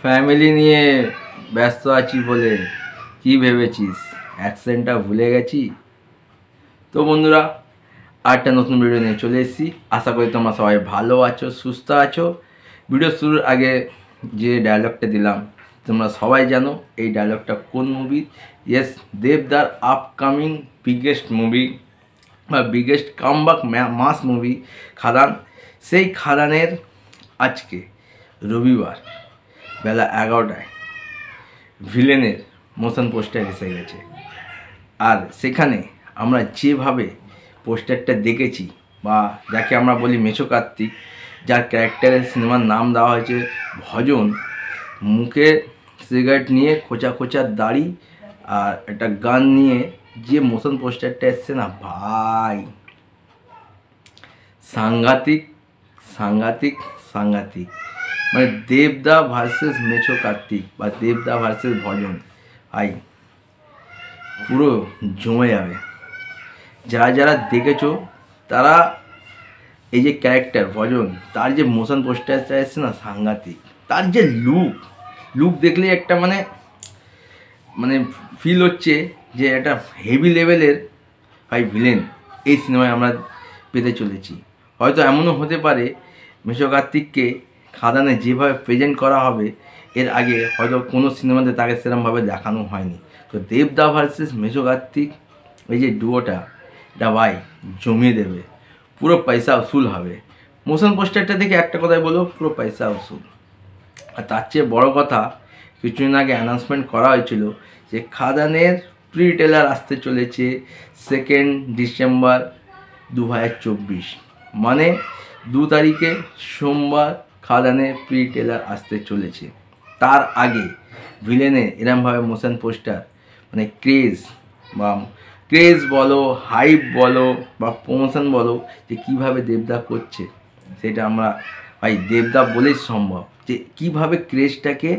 Family নিয়ে ব্যস্ত আছি বলে কি ভেবেছিস অ্যাকসেন্টটা ভুলে গেছি? তো বন্ধুরা, আরেকটা নতুন ভিডিও নিয়ে চলে এসেছি। আশা করি তোমরা সবাই ভালো আছো, সুস্থ আছো। ভিডিও শুরুর আগে যে ডায়লগটা দিলাম তোমরা সবাই জানো এই ডায়লগটা কোন মুভি। ইয়েস, দেবদার আপকামিং বিগেস্ট মুভি বা biggest comeback mass movie Khadaan. সেই খাদানের আজকে রবিবার বেলা 11টায় ভিলেনের মোশন পোস্টার এসে গেছে। আর সেখানে আমরা যেভাবে পোস্টারটা দেখেছি বা যাকে আমরা বলি মেছো কার্তিক, যার ক্যারেক্টারের সিনেমার নাম দেওয়া হয়েছে ভজন, মুখে সিগারেট নিয়ে খোঁচা খোঁচার দাড়ি আর একটা গান নিয়ে যে মোশন পোস্টারটা এসছে না ভাই, সাংঘাতিক সাংঘাতিক সাংঘাতিক। মানে দেবদা ভার্সেস মেছো কার্তিক বা দেবদা ভার্সেস ভজন, ভাই পুরো জমে যাবে। যারা যারা দেখেছো তারা এই যে ক্যারেক্টার ভজন, তার যে মোশন পোস্টারটা এসছে না সাংঘাতিক। তার যে লুক দেখলেই একটা মানে ফিল হচ্ছে যে একটা হেভি লেভেলের ভাই ভিলেন এই সিনেমায় আমরা পেতে চলেছি। হয়তো এমনও হতে পারে মেছো কার্তিককে খাদানে যেভাবে প্রেজেন্ট করা হবে এর আগে হয়তো কোনো সিনেমাতে তাকে সেরকমভাবে দেখানো হয়নি। তো দেবদা ভার্সেস মেছো কার্তিক এই যে ডুয়োটা, এটা ভাই জমিয়ে দেবে, পুরো পয়সা উসুল হবে। মোশন পোস্টারটা থেকে একটা কথাই বলবো, পুরো পয়সা উসুল। আর তার চেয়ে বড়ো কথা, কিছুদিন আগে অ্যানাউন্সমেন্ট করা হয়েছিল যে খাদানের প্রি টেলার আসতে চলেছে 2 ডিসেম্বর 2024, মানে 2 তারিখে সোমবার খাদানের প্রি টেলার আসতে চলেছে। তার আগে ভিলেনের এরমভাবে মোশন পোস্টার মানে ক্রেজ বলো, হাইপ বলো বা প্রমোশন বলো যে কীভাবে দেবদা করছে, সেটা আমরা ভাই দেবদা বলেই সম্ভব যে কীভাবে ক্রেজটাকে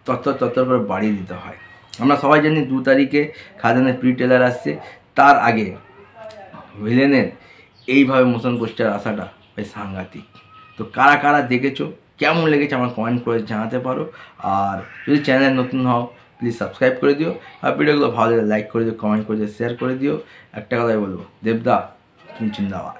তত্তর করে বাড়িয়ে দিতে হয়। আমরা সবাই জানি 2 তারিখে খাদানের প্রি টেলার আসছে, তার আগে ভিলেনের এইভাবে মোশন পোস্টার আসাটা ভাই সাংঘাতিক। তো কারা কারা দেখেছো, কেমন লেগেছে আমার কমেন্ট করে জানাতে পারো। আর যদি চ্যানেল নতুন হও প্লিজ সাবস্ক্রাইব করে দিও, আর ভিডিওগুলো ভালো লাগলে লাইক করে দিও, কমেন্ট করে দিও, শেয়ার করে দিও। একটা কথাই বলবো, দেবদা তুমি জিন্দাবাদ।